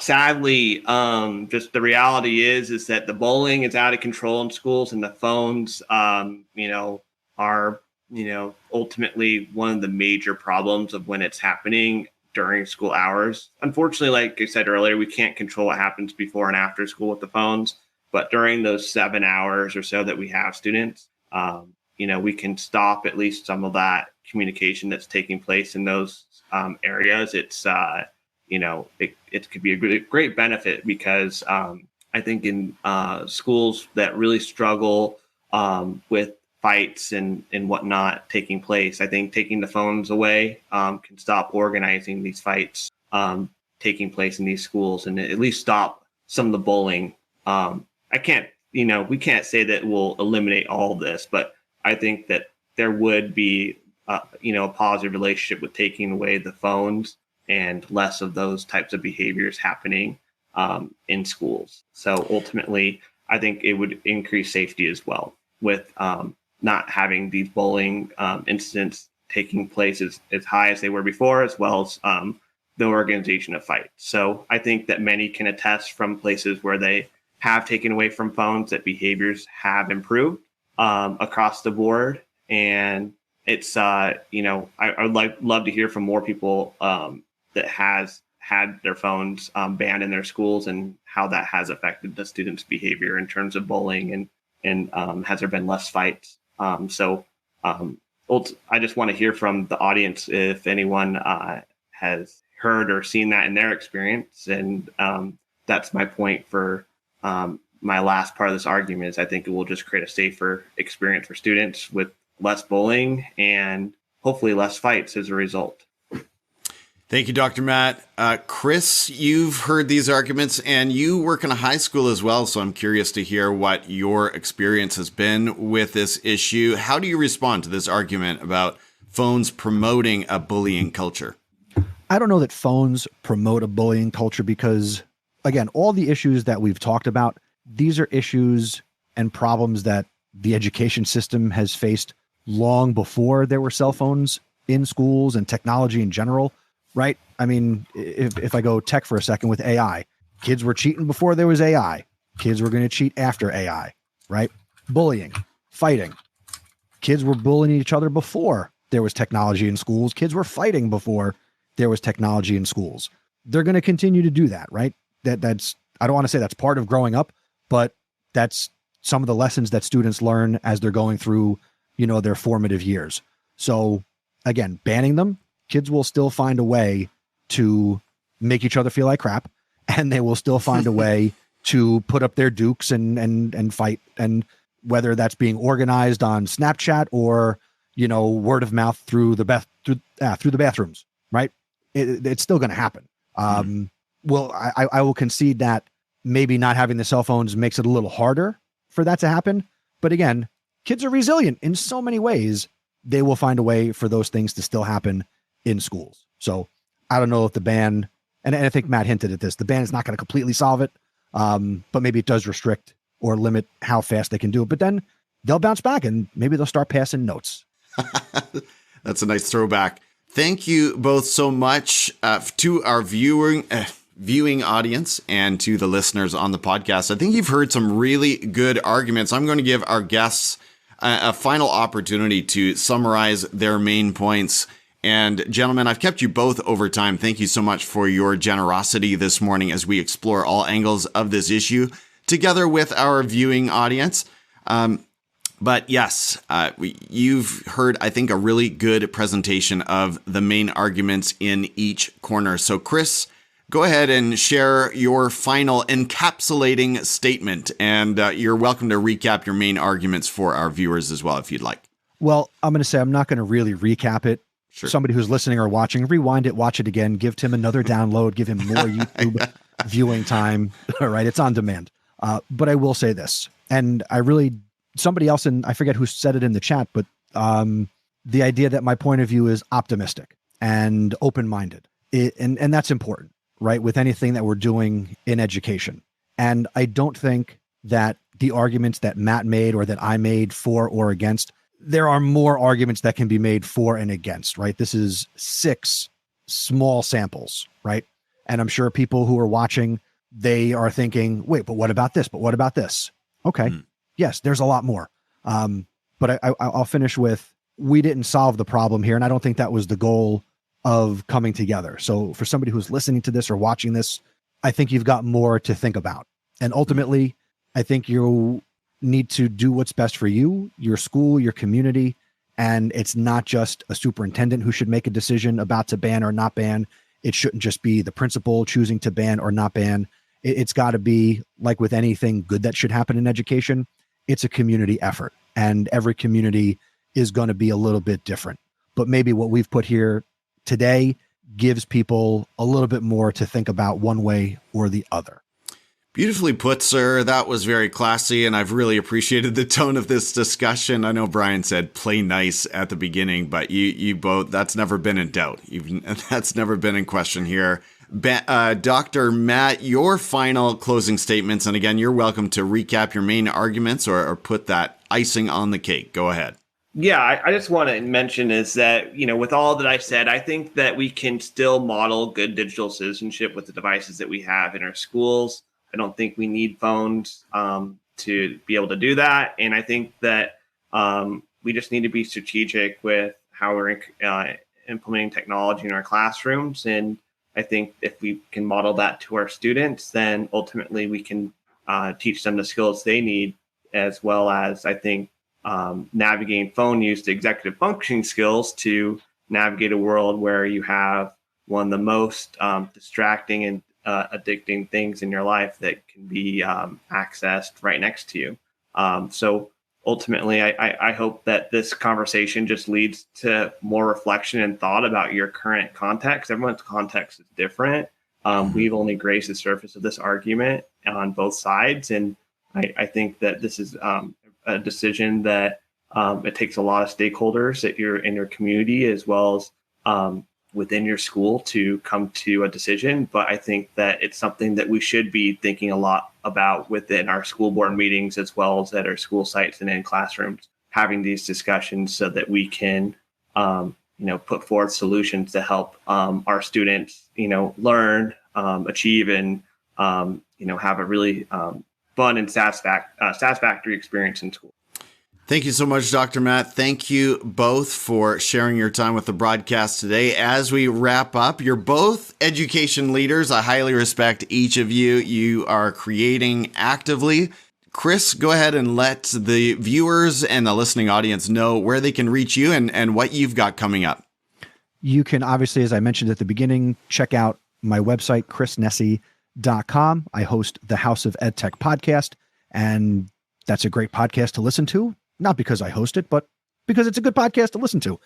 sadly, just the reality is that the bullying is out of control in schools, and the phones, are ultimately one of the major problems of when it's happening during school hours. Unfortunately, like I said earlier, we can't control what happens before and after school with the phones. But during those 7 hours or so that we have students, we can stop at least some of that communication that's taking place in those areas. It's, it could be a great benefit because I think in schools that really struggle with fights and whatnot taking place, I think taking the phones away can stop organizing these fights taking place in these schools and at least stop some of the bullying. We can't say that we'll eliminate all of this, but I think that there would be, a positive relationship with taking away the phones and less of those types of behaviors happening in schools. So ultimately, I think it would increase safety as well with not having these bullying incidents taking place as high as they were before, as well as the organization of fights. So I think that many can attest from places where they have taken away from phones that behaviors have improved across the board. And it's, I would love to hear from more people that has had their phones banned in their schools and how that has affected the students' behavior in terms of bullying and has there been less fights. I just want to hear from the audience if anyone has heard or seen that in their experience. And that's my point for my last part of this argument is I think it will just create a safer experience for students with less bullying and hopefully less fights as a result. Thank you, Dr. Matt. Chris, you've heard these arguments and you work in a high school as well. So I'm curious to hear what your experience has been with this issue. How do you respond to this argument about phones promoting a bullying culture? I don't know that phones promote a bullying culture because, again, all the issues that we've talked about, these are issues and problems that the education system has faced long before there were cell phones in schools and technology in general, right? I mean, if I go tech for a second with AI, kids were cheating before there was AI. Kids were going to cheat after AI, right? Bullying, fighting. Kids were bullying each other before there was technology in schools. Kids were fighting before there was technology in schools. They're going to continue to do that, right? That's, I don't want to say that's part of growing up, but that's some of the lessons that students learn as they're going through, their formative years. So again, banning them, kids will still find a way to make each other feel like crap, and they will still find a way to put up their dukes and fight. And whether that's being organized on Snapchat or, word of mouth through the bathrooms, right? It's still going to happen. Well, I will concede that maybe not having the cell phones makes it a little harder for that to happen. But again, kids are resilient in so many ways. They will find a way for those things to still happen in schools. So I don't know if the ban, and I think Matt hinted at this, the ban is not going to completely solve it. But maybe it does restrict or limit how fast they can do it. But then they'll bounce back and maybe they'll start passing notes. That's a nice throwback. Thank you both so much to our viewing audience and to the listeners on the podcast. I think you've heard some really good arguments. I'm going to give our guests a final opportunity to summarize their main points. And gentlemen, I've kept you both over time. Thank you so much for your generosity this morning as we explore all angles of this issue together with our viewing audience. But yes, you've heard, I think, a really good presentation of the main arguments in each corner. So Chris, go ahead and share your final encapsulating statement. And you're welcome to recap your main arguments for our viewers as well, if you'd like. Well, I'm going to say I'm not going to really recap it. Sure. Somebody who's listening or watching, rewind it, watch it again, give Tim another download, give him more YouTube viewing time. All right, it's on demand. But I will say this, and somebody else, and I forget who said it in the chat, but the idea that my point of view is optimistic and open-minded, and that's important, right, with anything that we're doing in education. And I don't think that the arguments that Matt made or that I made for or against, there are more arguments that can be made for and against, right? This is 6 small samples, right? And I'm sure people who are watching, they are thinking, wait, but what about this? But what about this? Okay. Yes, there's a lot more. But I'll finish with we didn't solve the problem here. And I don't think that was the goal of coming together. So for somebody who's listening to this or watching this, I think you've got more to think about. And ultimately, I think you need to do what's best for you, your school, your community. And it's not just a superintendent who should make a decision about to ban or not ban. It shouldn't just be the principal choosing to ban or not ban. It's got to be, like with anything good that should happen in education, it's a community effort. And every community is going to be a little bit different. But maybe what we've put here today gives people a little bit more to think about one way or the other. Beautifully put, sir. That was very classy, and I've really appreciated the tone of this discussion. I know Brian said play nice at the beginning, but you both, that's never been in doubt. That's never been in question here. Dr. Matt, your final closing statements, and again, you're welcome to recap your main arguments or put that icing on the cake. Go ahead. Yeah, I just want to mention is that, with all that I said, I think that we can still model good digital citizenship with the devices that we have in our schools. I don't think we need phones to be able to do that. And I think that we just need to be strategic with how we're implementing technology in our classrooms. And I think if we can model that to our students, then ultimately we can teach them the skills they need, as well as, I think, navigating phone use, the executive functioning skills to navigate a world where you have one of the most distracting and addicting things in your life that can be accessed right next to you. So ultimately, I hope that this conversation just leads to more reflection and thought about your current context. Everyone's context is different. We've only grazed the surface of this argument on both sides. And I think that this is a decision that it takes a lot of stakeholders that you're in your community as well as within your school to come to a decision. But I think that it's something that we should be thinking a lot about within our school board meetings, as well as at our school sites and in classrooms, having these discussions so that we can, put forth solutions to help our students, learn, achieve, and, have a really fun and satisfactory experience in school. Thank you so much, Dr. Matt. Thank you both for sharing your time with the broadcast today. As we wrap up, you're both education leaders. I highly respect each of you. You are creating actively. Chris, go ahead and let the viewers and the listening audience know where they can reach you and what you've got coming up. You can obviously, as I mentioned at the beginning, check out my website, chrisnessy.com. I host the House of EdTech podcast, and that's a great podcast to listen to. Not because I host it, but because it's a good podcast to listen to.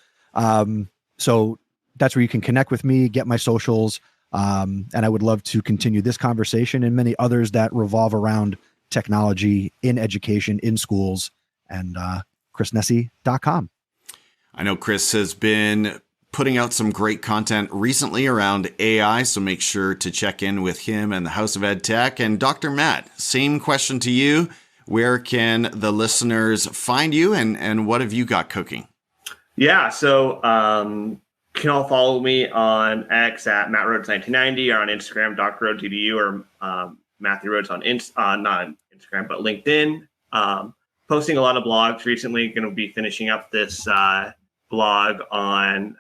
So that's where you can connect with me, get my socials. And I would love to continue this conversation and many others that revolve around technology in education, in schools, and chrisnessy.com. I know Chris has been putting out some great content recently around AI, so make sure to check in with him and the House of EdTech. And Dr. Matt, same question to you. Where can the listeners find you, and what have you got cooking? Yeah, so you can all follow me on X at MattRhoads1990 or on Instagram, DrRhoadsEDU, or Matthew Rhoads on not on Instagram, but LinkedIn. Posting a lot of blogs recently. Going to be finishing up this blog on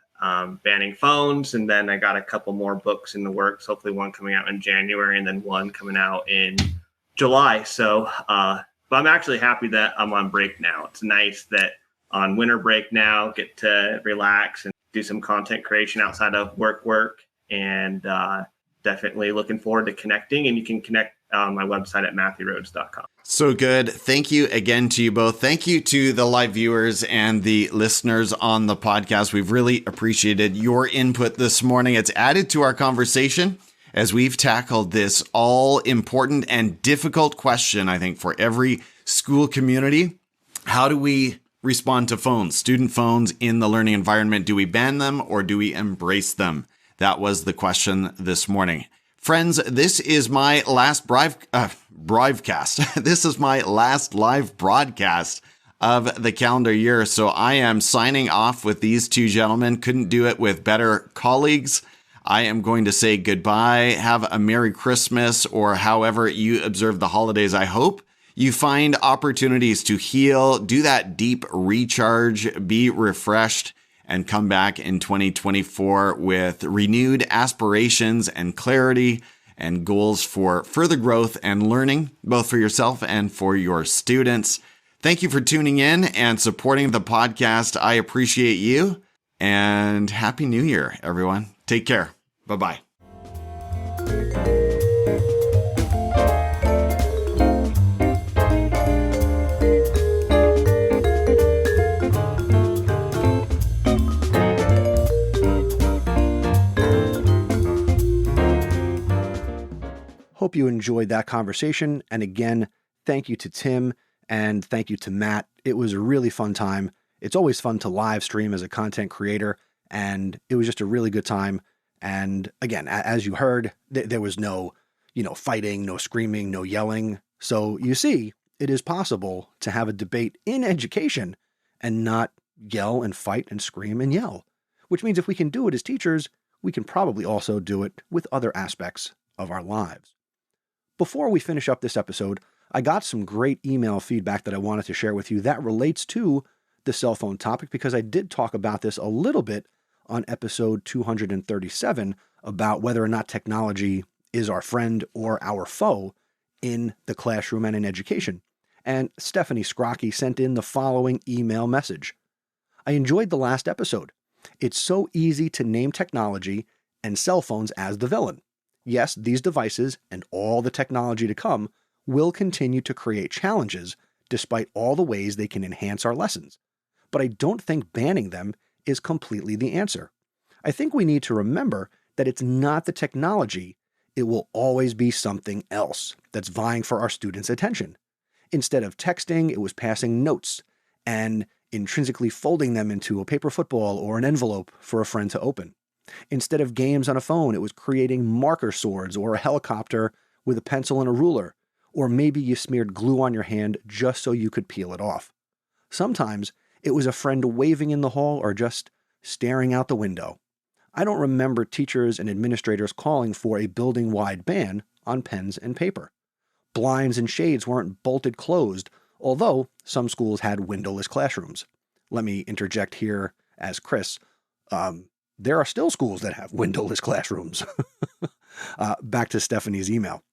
banning phones, and then I got a couple more books in the works. Hopefully, one coming out in January, and then one coming out in July. So, but I'm actually happy that I'm on break now. It's nice that on winter break now, get to relax and do some content creation outside of work, and definitely looking forward to connecting. And you can connect on my website at matthewrhoads.com. So good. Thank you again to you both. Thank you to the live viewers and the listeners on the podcast. We've really appreciated your input this morning. It's added to our conversation as we've tackled this all-important and difficult question, I think, for every school community. How do we respond to phones, student phones in the learning environment? Do we ban them or do we embrace them? That was the question this morning. Friends, this is my last broadcast. This is my last live broadcast of the calendar year. So I am signing off with these two gentlemen. Couldn't do it with better colleagues. I am going to say goodbye. Have a Merry Christmas, or however you observe the holidays. I hope you find opportunities to heal, do that deep recharge, be refreshed, and come back in 2024 with renewed aspirations and clarity and goals for further growth and learning, both for yourself and for your students. Thank you for tuning in and supporting the podcast. I appreciate you, and Happy New Year, everyone. Take care. Bye-bye. Hope you enjoyed that conversation. And again, thank you to Tim and thank you to Matt. It was a really fun time. It's always fun to live stream as a content creator, and it was just a really good time. And again, as you heard, there was no, fighting, no screaming, no yelling. So you see, it is possible to have a debate in education and not yell and fight and scream and yell, which means if we can do it as teachers, we can probably also do it with other aspects of our lives. Before we finish up this episode, I got some great email feedback that I wanted to share with you that relates to the cell phone topic, because I did talk about this a little bit on episode 237 about whether or not technology is our friend or our foe in the classroom and in education. And Stephanie Scrocky sent in the following email message. I enjoyed the last episode. It's so easy to name technology and cell phones as the villain. Yes, these devices and all the technology to come will continue to create challenges despite all the ways they can enhance our lessons. But I don't think banning them is completely the answer. I think we need to remember that it's not the technology, it will always be something else that's vying for our students' attention. Instead of texting, it was passing notes and intrinsically folding them into a paper football or an envelope for a friend to open. Instead of games on a phone, it was creating marker swords or a helicopter with a pencil and a ruler, or maybe you smeared glue on your hand just so you could peel it off. Sometimes it was a friend waving in the hall or just staring out the window. I don't remember teachers and administrators calling for a building-wide ban on pens and paper. Blinds and shades weren't bolted closed, although some schools had windowless classrooms. Let me interject here as Chris. There are still schools that have windowless classrooms. Back to Stephanie's email.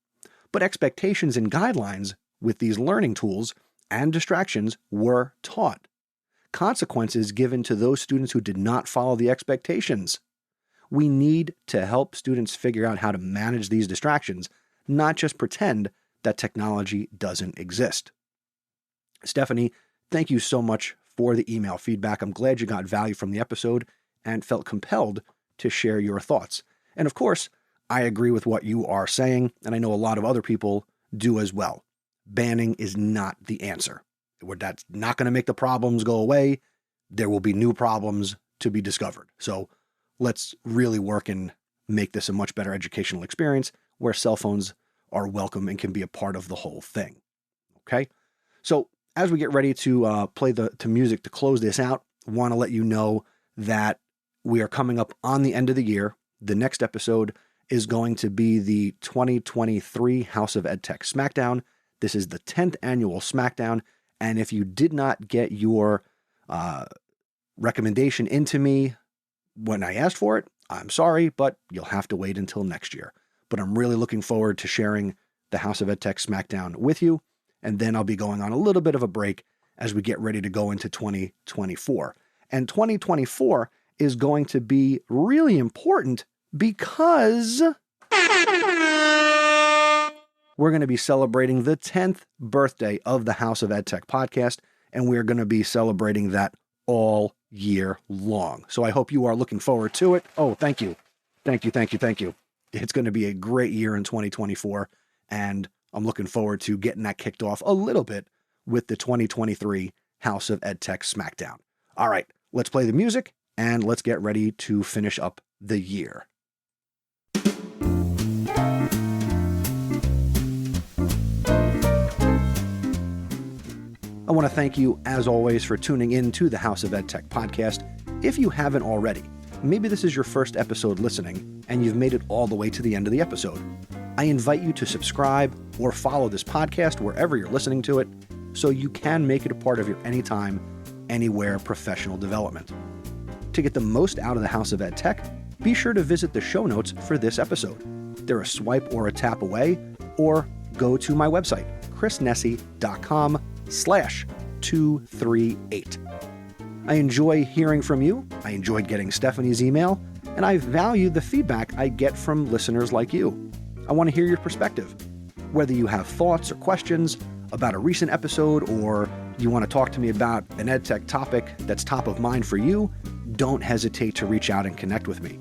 But expectations and guidelines with these learning tools and distractions were taught. Consequences given to those students who did not follow the expectations. We need to help students figure out how to manage these distractions, not just pretend that technology doesn't exist. Stephanie, thank you so much for the email feedback. I'm glad you got value from the episode and felt compelled to share your thoughts. And of course, I agree with what you are saying, and I know a lot of other people do as well. Banning is not the answer. That's not going to make the problems go away. There will be new problems to be discovered. So let's really work and make this a much better educational experience where cell phones are welcome and can be a part of the whole thing. Okay? So as we get ready to play the music to close this out, I want to let you know that we are coming up on the end of the year. The next episode is going to be the 2023 House of EdTech Smackdown. This is the 10th annual Smackdown. And if you did not get your recommendation into me when I asked for it, I'm sorry, but you'll have to wait until next year. But I'm really looking forward to sharing the House of EdTech Smackdown with you. And then I'll be going on a little bit of a break as we get ready to go into 2024. And 2024 is going to be really important because we're going to be celebrating the 10th birthday of the House of EdTech podcast, and we're going to be celebrating that all year long. So I hope you are looking forward to it. Oh, thank you. Thank you. It's going to be a great year in 2024, and I'm looking forward to getting that kicked off a little bit with the 2023 House of EdTech Smackdown. All right, let's play the music, and let's get ready to finish up the year. I want to thank you, as always, for tuning in to the House of EdTech podcast. If you haven't already, maybe this is your first episode listening, and you've made it all the way to the end of the episode. I invite you to subscribe or follow this podcast wherever you're listening to it so you can make it a part of your anytime, anywhere professional development. To get the most out of the House of EdTech, be sure to visit the show notes for this episode. They're a swipe or a tap away, or go to my website, chrisnessy.com/238. I enjoy hearing from you. I enjoyed getting Stephanie's email, and I value the feedback I get from listeners like you. I want to hear your perspective. Whether you have thoughts or questions about a recent episode, or you want to talk to me about an EdTech topic that's top of mind for you, don't hesitate to reach out and connect with me.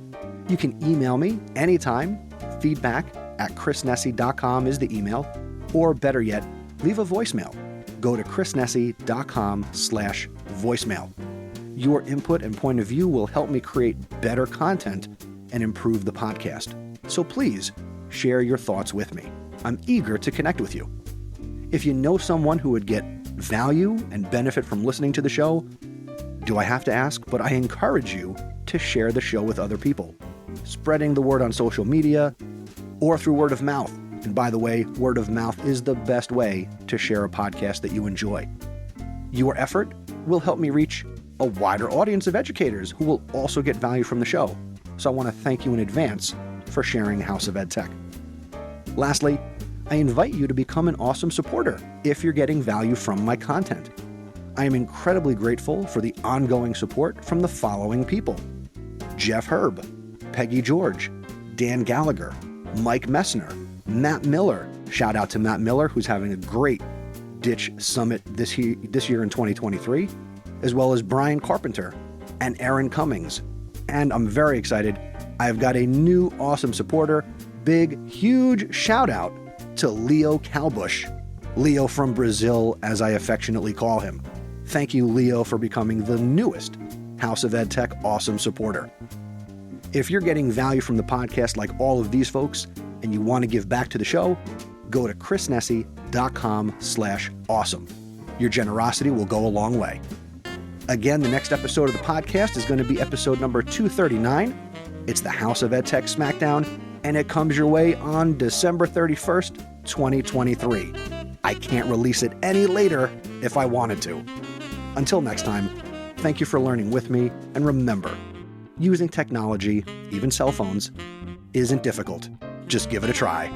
You can email me anytime. feedback@chrisnessy.com is the email, or better yet, leave a voicemail. Go to chrisnessy.com/voicemail. Your input and point of view will help me create better content and improve the podcast. So please share your thoughts with me. I'm eager to connect with you. If you know someone who would get value and benefit from listening to the show, do I have to ask? But I encourage you to share the show with other people, spreading the word on social media or through word of mouth. And by the way, word of mouth is the best way to share a podcast that you enjoy. Your effort will help me reach a wider audience of educators who will also get value from the show. So I want to thank you in advance for sharing House of EdTech. Lastly, I invite you to become an awesome supporter if you're getting value from my content. I am incredibly grateful for the ongoing support from the following people: Jeff Herb, Peggy George, Dan Gallagher, Mike Messner, Matt Miller. Shout out to Matt Miller, who's having a great Ditch Summit this year in 2023, as well as Brian Carpenter and Aaron Cummings. And I'm very excited. I've got a new awesome supporter. Big, huge shout out to Leo Calbush. Leo from Brazil, as I affectionately call him. Thank you, Leo, for becoming the newest House of EdTech awesome supporter. If you're getting value from the podcast like all of these folks and you want to give back to the show, go to chrisnessy.com/awesome. Your generosity will go a long way. Again, the next episode of the podcast is going to be episode number 239. It's the House of EdTech Smackdown, and it comes your way on December 31st, 2023. I can't release it any later if I wanted to. Until next time, thank you for learning with me, and remember, using technology, even cell phones, isn't difficult. Just give it a try.